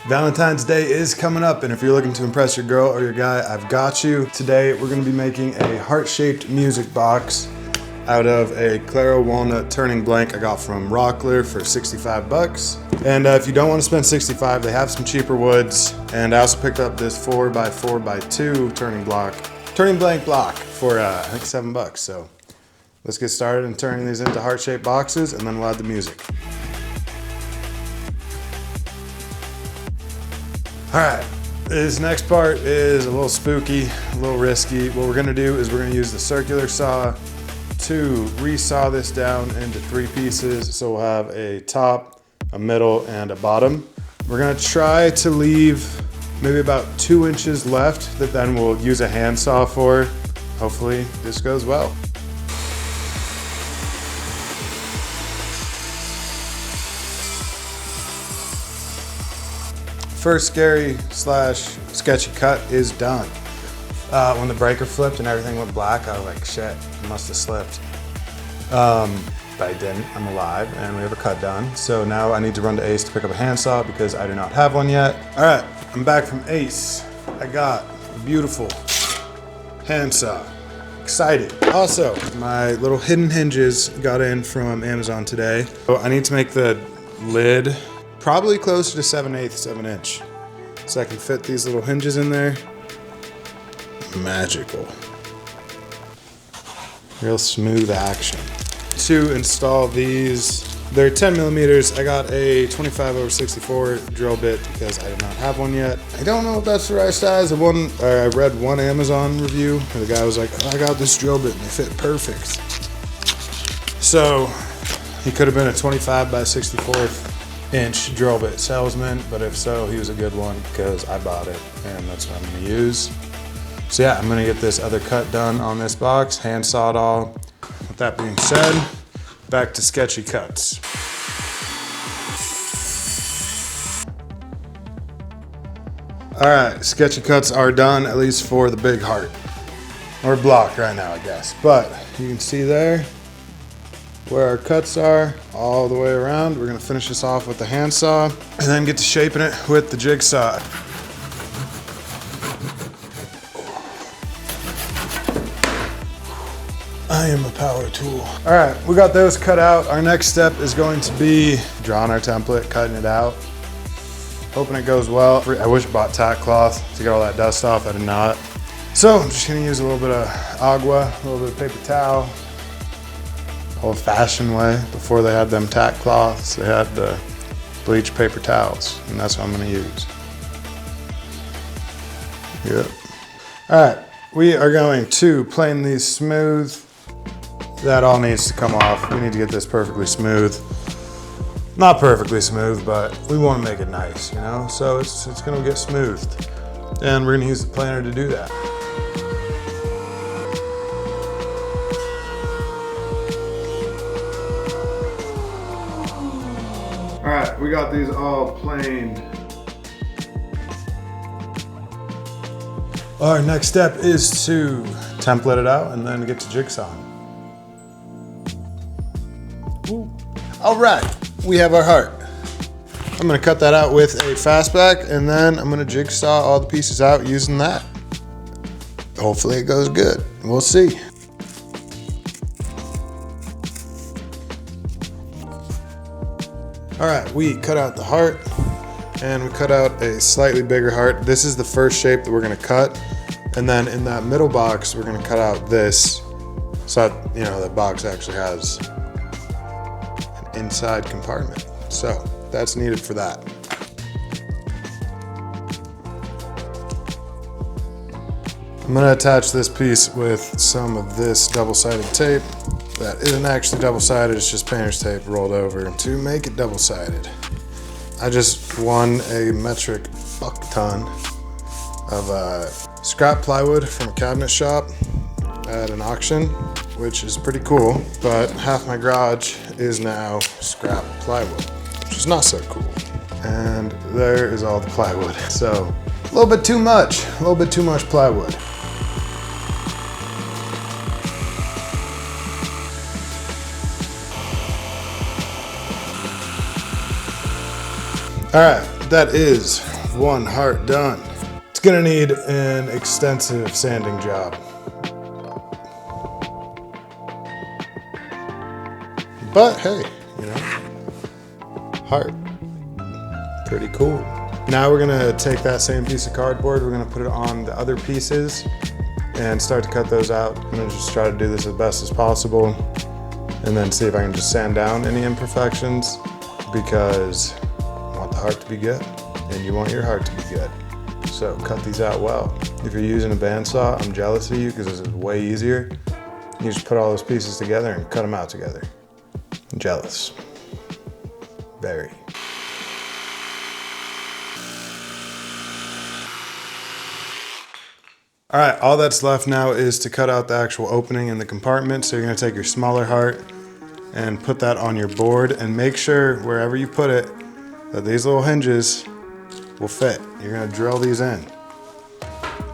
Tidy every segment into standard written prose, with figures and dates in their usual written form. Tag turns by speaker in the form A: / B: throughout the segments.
A: Valentine's Day is coming up, and if you're looking to impress your girl or your guy, I've got you. Today, we're gonna be making a heart-shaped music box out of a Claro Walnut turning blank I got from Rockler for 65 bucks. And if you don't want to spend 65, they have some cheaper woods. And I also picked up this 4x4x2 turning blank block for I think 7 bucks. So let's get started and turning these into heart-shaped boxes, and then we'll add the music. All right, this next part is a little spooky, a little risky. What we're gonna do is we're gonna use the circular saw to resaw this down into 3 pieces. So we'll have a top, a middle, and a bottom. We're gonna try to leave maybe about 2 inches left that then we'll use a handsaw for. Hopefully this goes well. First scary / sketchy cut is done. When the breaker flipped and everything went black, I was like, shit, I must have slipped. But I didn't, I'm alive, and we have a cut done. So now I need to run to Ace to pick up a handsaw because I do not have one yet. All right, I'm back from Ace. I got a beautiful handsaw. Excited. Also, my little hidden hinges got in from Amazon today. So I need to make the lid probably closer to 7/8 of an inch. So I can fit these little hinges in there. Magical. Real smooth action. To install these, they're 10 millimeters. I got a 25/64 drill bit because I did not have one yet. I don't know if that's the right size. I read one Amazon review and the guy was like, oh, I got this drill bit and they fit perfect. So he could have been a 25/64 inch drill bit salesman, but if so, he was a good one because I bought it and that's what I'm gonna use. So yeah, I'm gonna get this other cut done on this box, hand saw it all. With that being said, back to sketchy cuts. All right, sketchy cuts are done, at least for the big heart. Or block right now, I guess. But you can see there where our cuts are all the way around. We're gonna finish this off with the handsaw and then get to shaping it with the jigsaw. I am a power tool. All right, we got those cut out. Our next step is going to be drawing our template, cutting it out. Hoping it goes well. I wish I bought tack cloth to get all that dust off. I did not. So I'm just gonna use a little bit of agua, a little bit of paper towel. Old-fashioned way. Before they had them tack cloths, they had the bleached paper towels, and that's what I'm gonna use. Yep. All right, we are going to plane these smooth. That all needs to come off. We need to get this perfectly smooth. Not perfectly smooth, but we want to make it nice, you know? So it's gonna get smoothed. And we're gonna use the planer to do that. All right, we got these all planed. Our next step is to template it out and then get to jigsawing. All right, we have our heart. I'm gonna cut that out with a fastback and then I'm gonna jigsaw all the pieces out using that. Hopefully it goes good, we'll see. All right, we cut out the heart and we cut out a slightly bigger heart. This is the first shape that we're gonna cut. And then in that middle box, we're gonna cut out this so that, you know, that box actually has an inside compartment. So that's needed for that. I'm gonna attach this piece with some of this double-sided tape. That isn't actually double-sided, it's just painter's tape rolled over to make it double-sided. I just won a metric fuck ton of scrap plywood from a cabinet shop at an auction, which is pretty cool, but half my garage is now scrap plywood, which is not so cool. And there is all the plywood. So a little bit too much plywood. All right, that is one heart done. It's gonna need an extensive sanding job. But hey, you know, heart, pretty cool. Now we're gonna take that same piece of cardboard, we're gonna put it on the other pieces and start to cut those out. I'm gonna just try to do this as best as possible and then see if I can just sand down any imperfections, because I want the heart to be good and you want your heart to be good. So cut these out well. If you're using a bandsaw, I'm jealous of you because this is way easier. You just put all those pieces together and cut them out together. I'm jealous. Very. All right, all that's left now is to cut out the actual opening in the compartment. So you're gonna take your smaller heart and put that on your board and make sure wherever you put it that these little hinges will fit. You're gonna drill these in.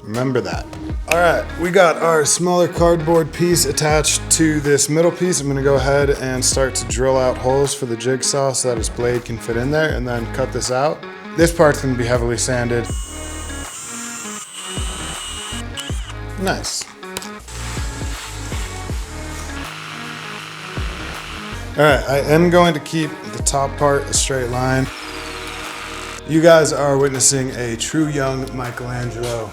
A: Remember that. All right, we got our smaller cardboard piece attached to this middle piece. I'm gonna go ahead and start to drill out holes for the jigsaw so that its blade can fit in there and then cut this out. This part's gonna be heavily sanded. Nice. All right, I am going to keep the top part a straight line. You guys are witnessing a true young Michelangelo.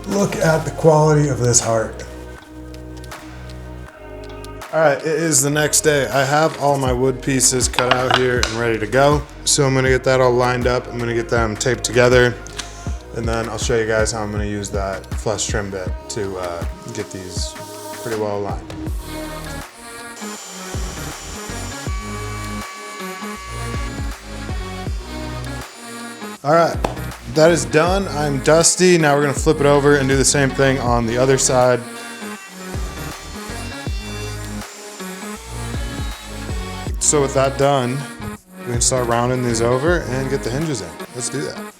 A: Look at the quality of this heart. All right, it is the next day. I have all my wood pieces cut out here and ready to go. So I'm gonna get that all lined up. I'm gonna get them taped together. And then I'll show you guys how I'm gonna use that flush trim bit to get these pretty well aligned. All right, that is done. I'm dusty. Now we're gonna flip it over and do the same thing on the other side. So with that done, we can start rounding these over and get the hinges in. Let's do that.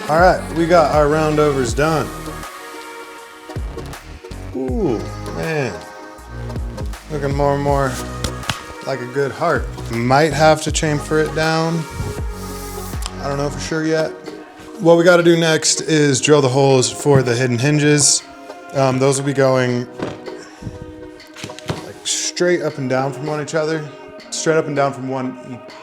A: All right, we got our roundovers done. Ooh, man. Looking more and more like a good heart. Might have to chamfer it down. I don't know for sure yet. What we gotta do next is drill the holes for the hidden hinges. Those will be going like straight up and down from each other. Straight up and down from one each.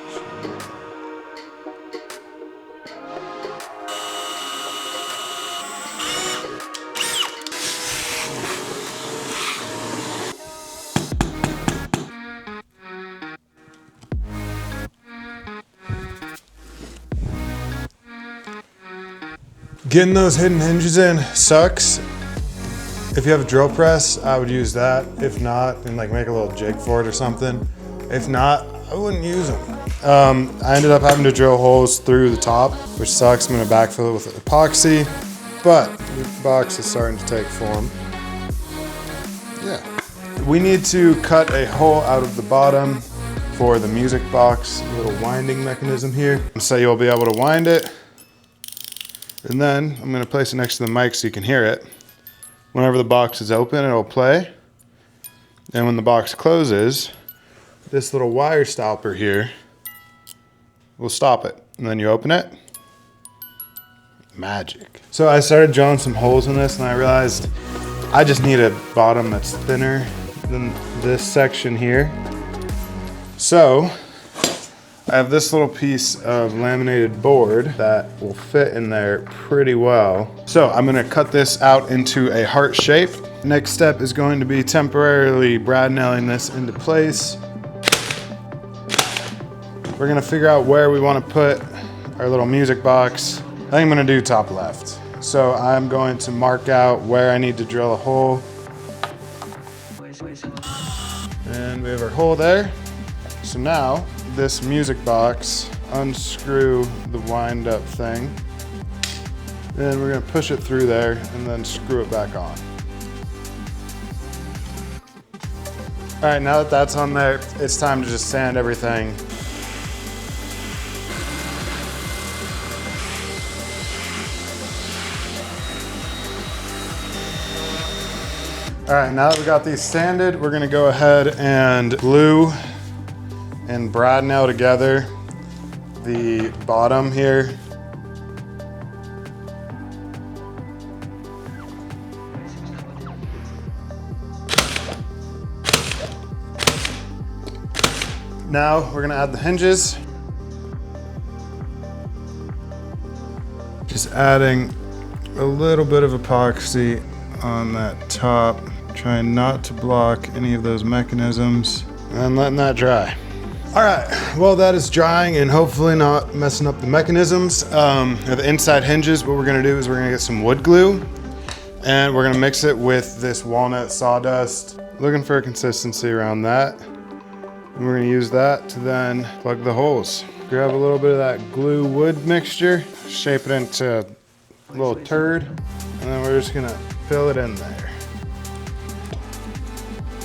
A: Getting those hidden hinges in sucks. If you have a drill press, I would use that. If not, and like make a little jig for it or something. If not, I wouldn't use them. I ended up having to drill holes through the top, which sucks. I'm gonna backfill it with epoxy, but the box is starting to take form. Yeah. We need to cut a hole out of the bottom for the music box, little winding mechanism here. So you'll be able to wind it. And then I'm gonna place it next to the mic so you can hear it. Whenever the box is open, it'll play. And when the box closes, this little wire stopper here will stop it. And then you open it, magic. So I started drilling some holes in this and I realized I just need a bottom that's thinner than this section here. So I have this little piece of laminated board that will fit in there pretty well. So I'm gonna cut this out into a heart shape. Next step is going to be temporarily brad nailing this into place. We're gonna figure out where we wanna put our little music box. I think I'm gonna do top left. So I'm going to mark out where I need to drill a hole. And we have our hole there. So now, this music box, unscrew the wind up thing. Then we're gonna push it through there and then screw it back on. All right, now that that's on there, it's time to just sand everything. All right, now that we got these sanded, we're gonna go ahead and glue and brad nail together the bottom here. Now we're gonna add the hinges. Just adding a little bit of epoxy on that top, trying not to block any of those mechanisms, and letting that dry. All right, well that is drying and hopefully not messing up the mechanisms. The inside hinges, what we're gonna do is we're gonna get some wood glue and we're gonna mix it with this walnut sawdust. Looking for a consistency around that. And we're gonna use that to then plug the holes. Grab a little bit of that glue wood mixture, shape it into a little turd, and then we're just gonna fill it in there.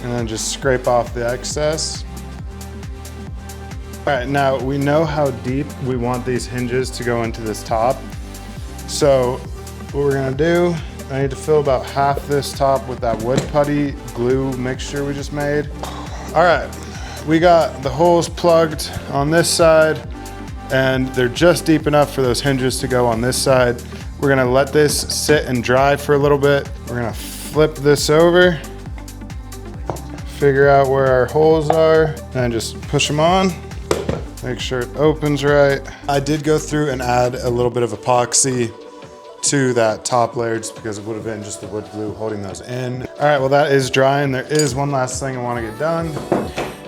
A: And then just scrape off the excess. All right, now we know how deep we want these hinges to go into this top. So what we're gonna do, I need to fill about half this top with that wood putty glue mixture we just made. All right, we got the holes plugged on this side and they're just deep enough for those hinges to go on this side. We're gonna let this sit and dry for a little bit. We're gonna flip this over, figure out where our holes are, and just push them on. Make sure it opens right. I did go through and add a little bit of epoxy to that top layer just because it would have been just the wood glue holding those in. All right, well that is drying. There is one last thing I want to get done,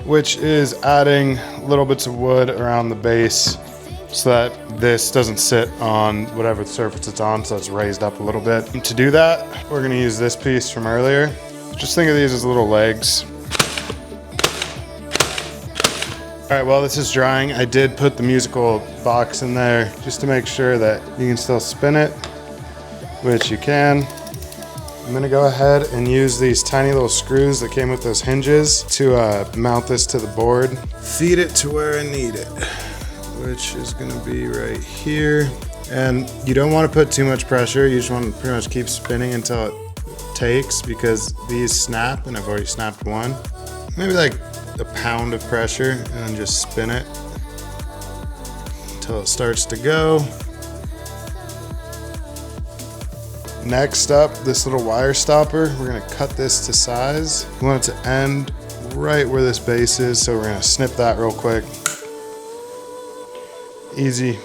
A: which is adding little bits of wood around the base so that this doesn't sit on whatever surface it's on, so it's raised up a little bit. And to do that, we're gonna use this piece from earlier. Just think of these as little legs. All right, while this is drying, I did put the musical box in there just to make sure that you can still spin it, which you can. I'm gonna go ahead and use these tiny little screws that came with those hinges to mount this to the board. Feed it to where I need it, which is gonna be right here. And you don't wanna put too much pressure. You just wanna pretty much keep spinning until it takes, because these snap, and I've already snapped one. Maybe like a pound of pressure, and then just spin it until it starts to go. Next up, this little wire stopper, we're gonna cut this to size. We want it to end right where this base is, so we're gonna snip that real quick. Easy.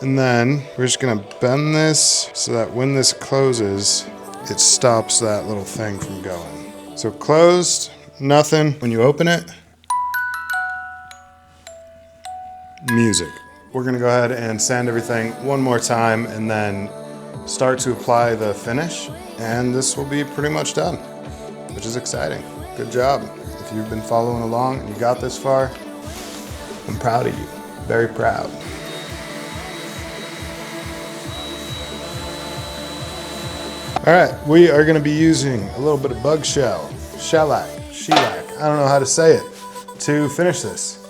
A: And then we're just gonna bend this so that when this closes, it stops that little thing from going. So closed, nothing. When you open it, music. We're gonna go ahead and sand everything one more time and then start to apply the finish. And this will be pretty much done, which is exciting. Good job. If you've been following along and you got this far, I'm proud of you. Very proud. All right, we are gonna be using a little bit of bug shell, shellac, I don't know how to say it, to finish this.